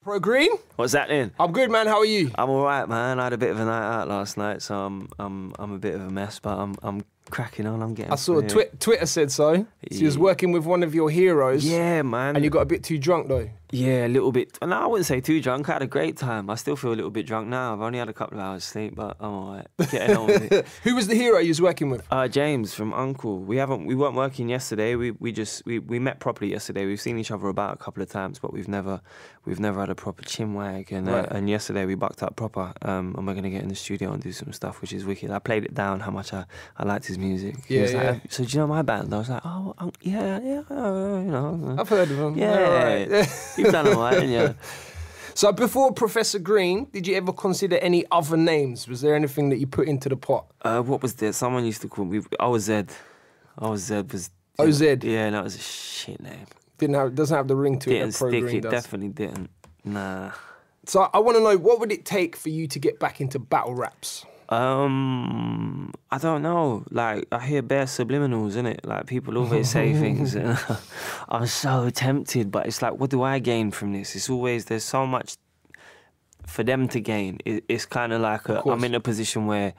Pro Green? What's happening? I'm good, man. How are you? I'm all right, man. I had a bit of a night out last night, so I'm a bit of a mess, but I'm cracking on. I'm getting. I saw Twitter said so. So you was working with one of your heroes. Yeah, man. And you got a bit too drunk though. Yeah, a little bit. No, I wouldn't say too drunk. I had a great time. I still feel a little bit drunk now. I've only had a couple of hours sleep, but I'm all right. Getting on with it. Who was the hero you was working with? James from Uncle. We weren't working yesterday. We met properly yesterday. We've seen each other about a couple of times, but we've never had a proper chinwag. And yesterday we bucked up proper. And we're gonna get in the studio and do some stuff, which is wicked. I played it down how much I liked his music. Yeah, like, so do you know my band? I was like, oh, yeah, you know. I've heard of them. Yeah. Right. You've done all right, haven't you? So before Professor Green, did you ever consider any other names? Was there anything that you put into the pot? What was there? Someone used to call me. I was Zed. OZ? Yeah, that was a shit name. Doesn't have the ring to it. Didn't stick. It definitely didn't. Nah. So I want to know, what would it take for you to get back into battle raps? I don't know. Like, I hear bare subliminals, innit? Like, people always say things, and I'm so tempted. But it's like, what do I gain from this? It's always, there's so much for them to gain. It's kind of like I'm in a position where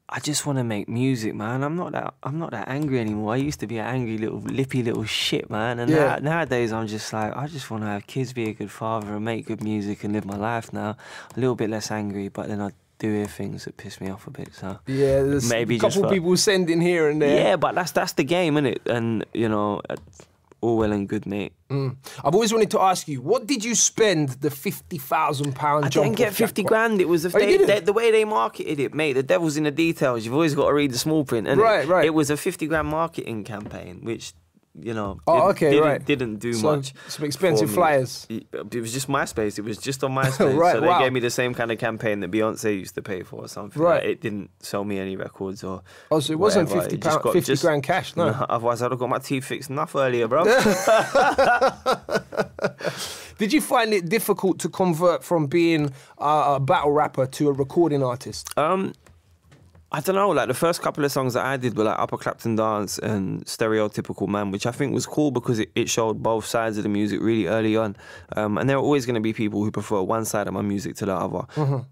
I just want to make music, man. I'm not that angry anymore. I used to be an angry lippy little shit, man. And nowadays I'm just like, I just want to have kids, be a good father, and make good music and live my life now. A little bit less angry, but then I do hear things that piss me off a bit. So yeah, there's maybe a couple people sending here and there. Yeah, but that's the game, innit? And you know, all well and good, mate. I've always wanted to ask you, what did you spend the £50,000? I didn't get 50 grand. It was the way they marketed it, mate. The devil's in the details. You've always got to read the small print. And right. It was a 50 grand marketing campaign, which, you know, didn't do much. Some expensive flyers. It was just MySpace. It was just on MySpace. So they gave me the same kind of campaign that Beyonce used to pay for or something. Right. Like, it didn't sell me any records or. Oh, so it wasn't 50 grand cash, no? Otherwise, I'd have got my teeth fixed enough earlier, bro. Did you find it difficult to convert from being a battle rapper to a recording artist? I don't know, like the first couple of songs that I did were like Upper Clapton Dance and Stereotypical Man, which I think was cool because it showed both sides of the music really early on. And there are always going to be people who prefer one side of my music to the other.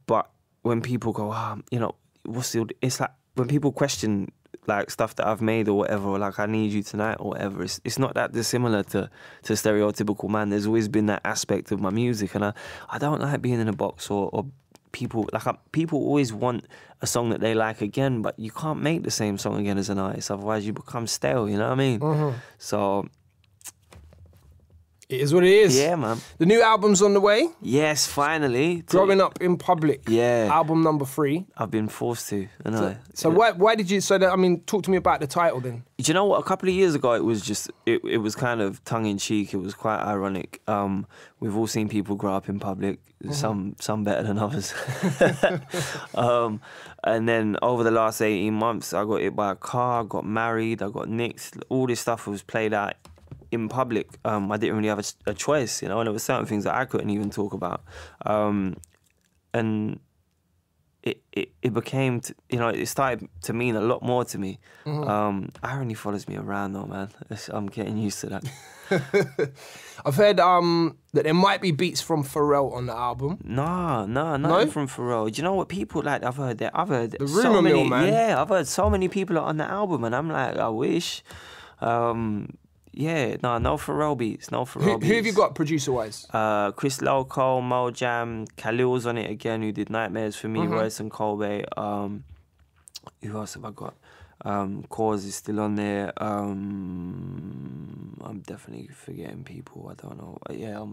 But when people go, you know, it's like when people question like stuff that I've made or whatever, or like I Need You Tonight or whatever, it's not that dissimilar to Stereotypical Man. There's always been that aspect of my music, and I don't like being in a box or people always want a song that they like again, but you can't make the same song again as an artist, otherwise you become stale, you know what I mean? So it is what it is. Yeah, man. The new album's on the way. Yes, finally. Growing Up in Public. Yeah. Album number 3. I've been forced to. So why did you? Talk to me about the title then. Do you know what? A couple of years ago, it was just it was kind of tongue in cheek. It was quite ironic. We've all seen people grow up in public. Some better than others. And then over the last 18 months, I got hit by a car. Got married. I got nicked. All this stuff was played out in public. I didn't really have a choice, you know, and there were certain things that I couldn't even talk about. And it became, you know, it started to mean a lot more to me. Irony follows me around though, man. I'm getting used to that. I've heard that there might be beats from Pharrell on the album. No, from Pharrell. Do you know what people like? I've heard the rumour mill, man. Yeah, I've heard so many people are on the album, and I'm like, I wish. Yeah, no Pharrell beats, Who have you got producer-wise? Chris Loco, Mo Jam, Khalil's on it again, who did Nightmares for me, Royce and Colby. Who else have I got? Cause is still on there. I'm definitely forgetting people, I don't know. Yeah,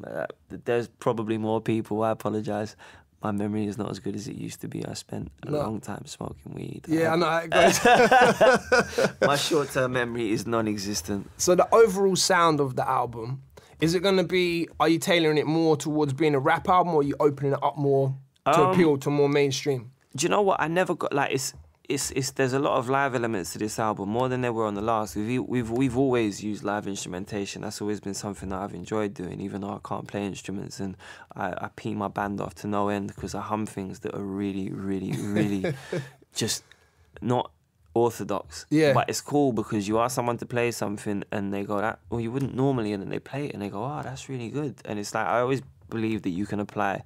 there's probably more people, I apologise. My memory is not as good as it used to be. I spent a long time smoking weed. Yeah, I know how it goes. My short-term memory is non-existent. So the overall sound of the album, is it going to be, are you tailoring it more towards being a rap album, or are you opening it up more to appeal to more mainstream? Do you know what? I never got, like, there's a lot of live elements to this album, more than there were on the last. We've always used live instrumentation. That's always been something that I've enjoyed doing, even though I can't play instruments, and I pee my band off to no end because I hum things that are really, really, really just not orthodox. Yeah. But it's cool because you ask someone to play something and they go, well, you wouldn't normally, and then they play it and they go, oh, that's really good. And it's like, I always believe that you can apply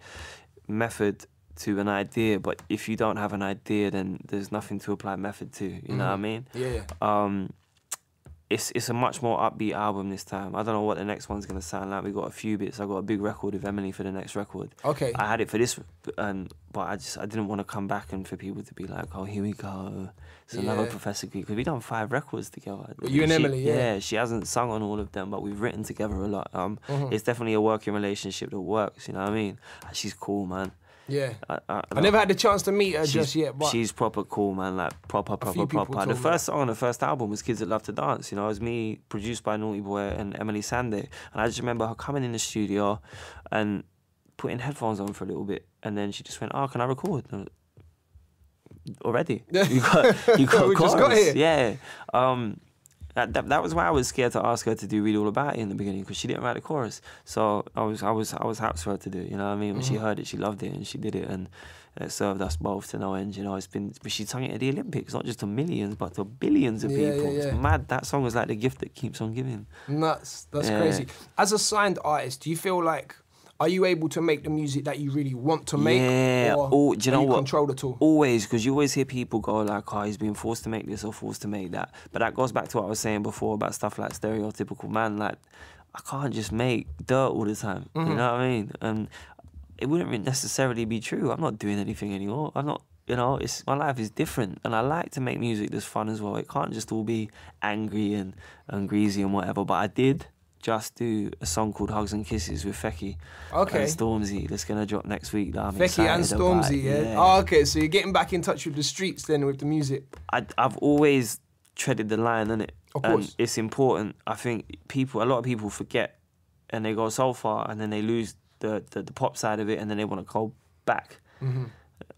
method to an idea, but if you don't have an idea, then there's nothing to apply method to. You know what I mean? Yeah. It's a much more upbeat album this time. I don't know what the next one's gonna sound like. We got a few bits. I got a big record with Emily for the next record. Okay. I had it for this, but I didn't want to come back and for people to be like, oh, here we go. It's another Professor Greek, because we done 5 records together. You and Emily, yeah. She hasn't sung on all of them, but we've written together a lot. It's definitely a working relationship that works. You know what I mean? She's cool, man. Yeah, I never had the chance to meet her just yet, but she's proper cool, man. Like proper. The first song on the first album was "Kids That Love to Dance." You know, it was me, produced by Naughty Boy and Emily Sande, and I just remember her coming in the studio and putting headphones on for a little bit, and then she just went, "Oh, can I record?" Already, you got we just got here. Yeah. That was why I was scared to ask her to do Read All About It in the beginning, because she didn't write the chorus. So I was happy for her to do it, you know what I mean? When she heard it, she loved it, and she did it, and it served us both to no end. You know, but she sung it at the Olympics, not just to millions, but to billions of people. Yeah. It's mad. That song was like the gift that keeps on giving. Nuts. That's crazy. As a signed artist, do you feel like, are you able to make the music that you really want to make? Yeah. Or do you know what? Controlled at all? Always, because you always hear people go like, oh, he's being forced to make this or forced to make that. But that goes back to what I was saying before about stuff like stereotypical man. Like, I can't just make dirt all the time. You know what I mean? And it wouldn't necessarily be true. I'm not doing anything anymore. I'm not, you know, my life is different. And I like to make music that's fun as well. It can't just all be angry and greasy and whatever. But I did just do a song called Hugs and Kisses with Fekky and Stormzy that's going to drop next week. That I'm Fekky and Stormzy, yeah? Oh, okay, so you're getting back in touch with the streets then, with the music. I've always treaded the line, innit? Of course. And it's important. I think a lot of people forget, and they go so far and then they lose the pop side of it, and then they want to go back.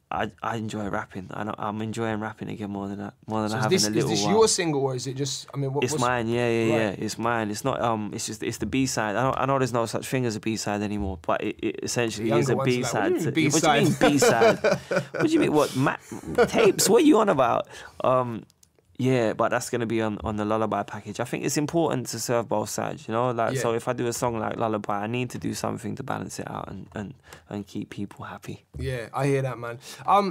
I enjoy rapping. I'm enjoying rapping again more than having a little while. Is this your single, or is it just? I mean, it's mine. Yeah. It's mine. It's not. It's the B side. I know there's no such thing as a B side anymore, but it essentially is a B side. What do you mean B side? What do you mean? What tapes? What are you on about? Yeah, but that's going to be on the Lullaby package. I think it's important to serve both sides, you know? So if I do a song like Lullaby, I need to do something to balance it out and keep people happy. Yeah, I hear that, man.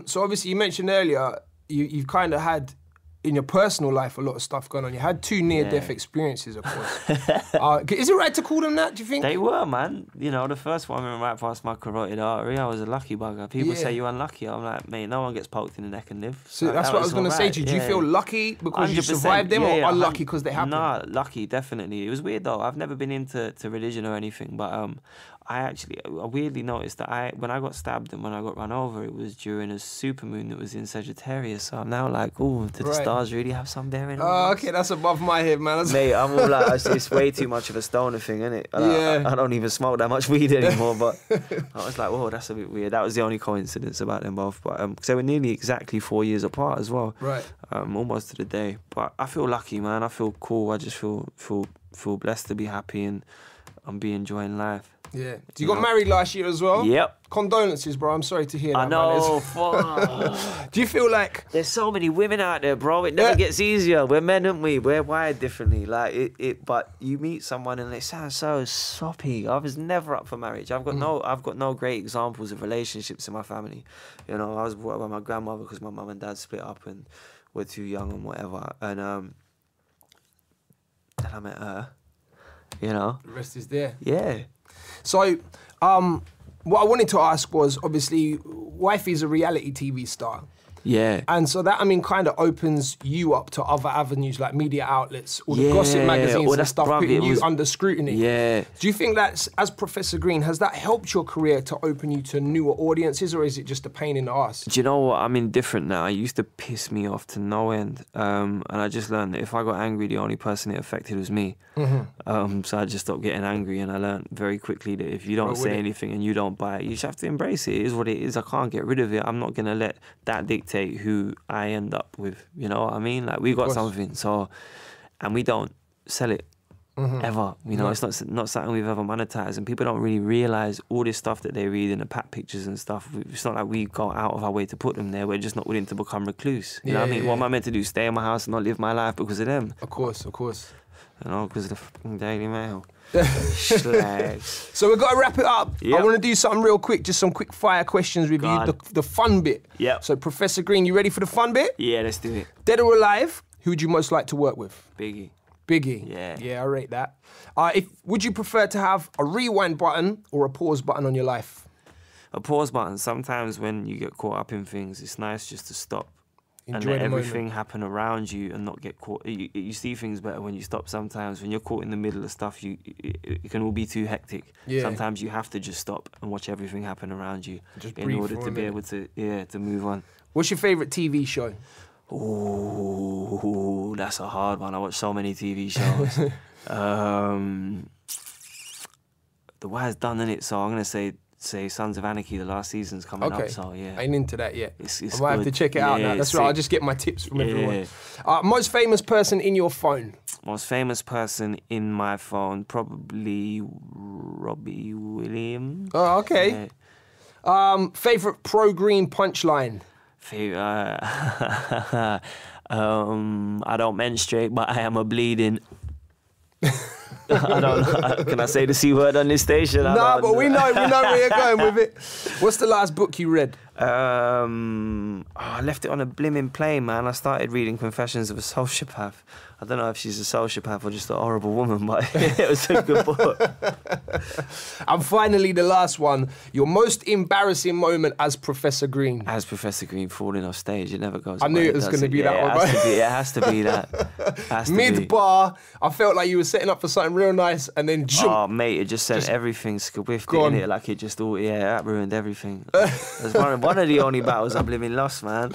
So obviously you mentioned earlier, you've kind of had, in your personal life, a lot of stuff going on. You had 2 near-death experiences, of course. Is it right to call them that, do you think? They were, man. You know, the first one went right past my carotid artery. I was a lucky bugger. People say you're unlucky. I'm like, mate, no one gets poked in the neck and live. So that's what I was going to say to you. Do you feel lucky because you survived them, or unlucky because they happened? Nah, lucky, definitely. It was weird, though. I've never been into religion or anything, but I weirdly noticed that when I got stabbed and when I got run over, it was during a supermoon that was in Sagittarius. So I'm now like, oh, did the stars really have some bearing on Oh, okay, that's above my head, man. Mate, I'm all like, it's way too much of a stoner thing, isn't it? I don't even smoke that much weed anymore, but I was like, whoa, that's a bit weird. That was the only coincidence about them both. But because they were nearly exactly 4 years apart as well. Right. Almost to the day. But I feel lucky, man. I feel cool. I just feel blessed to be happy and be enjoying life. Yeah. You got married last year as well? Yep. Condolences, bro. I'm sorry to hear that. I know. Fuck. Do you feel like there's so many women out there, bro? It never gets easier. We're men, aren't we? We're wired differently. Like but you meet someone and they sound so soppy. I was never up for marriage. I've got no great examples of relationships in my family. You know, I was brought up by my grandmother because my mum and dad split up and were too young and whatever. And then I met her. You know, the rest is there. Yeah. So, what I wanted to ask was, obviously, wifey's a reality TV star. Yeah. And so that, I mean, kind of opens you up to other avenues like media outlets, or the gossip magazines and stuff, putting you under scrutiny. Yeah. Do you think that's, as Professor Green, has that helped your career to open you to newer audiences, or is it just a pain in the arse? Do you know what? I'm indifferent now. It used to piss me off to no end. And I just learned that if I got angry, the only person it affected was me. So I just stopped getting angry, and I learned very quickly that if you don't say anything and you don't buy it, you just have to embrace it. It is what it is. I can't get rid of it. I'm not going to let that dictate who I end up with. You know what I mean? Like, we got something, so, and we don't sell it ever. You know, it's not something we've ever monetized, and people don't really realize all this stuff that they read in the pack pictures and stuff. It's not like we go out of our way to put them there. We're just not willing to become recluse. You know what I mean? What am I meant to do? Stay in my house and not live my life because of them? Of course, of course. You know, because of the fucking Daily Mail. Slags. So we've got to wrap it up. Yep. I want to do something real quick, just some quick fire questions with you, the fun bit. Yep. So Professor Green, you ready for the fun bit? Yeah, let's do it. Dead or alive, who would you most like to work with? Biggie. Biggie. Yeah. Yeah, I rate that. Would you prefer to have a rewind button or a pause button on your life? A pause button. Sometimes when you get caught up in things, it's nice just to stop. Enjoy and let the everything moment. happen around you and not get caught. You see things better when you stop sometimes. When you're caught in the middle of stuff, it can all be too hectic. Yeah. Sometimes you have to just stop and watch everything happen around you Just in breathe order for a to be minute. able to move on. What's your favourite TV show? Ooh, that's a hard one. I watch so many TV shows. The Wise done in it, so I'm gonna say Sons of Anarchy. The last season's coming up, so yeah. I ain't into that yet. It's I might have to check it out now. That's right, I'll just get my tips from everyone. Most famous person in your phone? Most famous person in my phone, probably Robbie Williams. Oh, okay. Yeah. Favourite pro-green punchline? I don't menstruate, but I am a bleeding. I don't know. Can I say the C word on this station? No, but we know where you're going with it. What's the last book you read? I left it on a blimmin' plane, man. I started reading Confessions of a Sociopath. I don't know if she's a sociopath or just a horrible woman, but it was a good book. And finally, the last one. Your most embarrassing moment as Professor Green? As Professor Green falling off stage, it never goes I knew away, it was going to be that one. It has to be that. Mid-bar, I felt like you were setting up for something real nice and then jump. Oh, mate, it just sent everything squiffed in it. Like it just all, that ruined everything. It's one of the only battles I've living lost, man.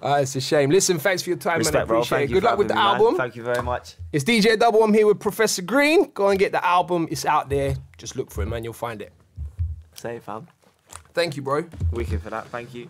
It's a shame. Listen, thanks for your time, man. I Respect, bro. appreciate Thank it. you Good for luck with the having me, album. man. Thank you very much. It's DJ DUBL. I'm here with Professor Green. Go and get the album. It's out there. Just look for it, man. You'll find it. Say, fam. Thank you, bro. Wicked for that. Thank you.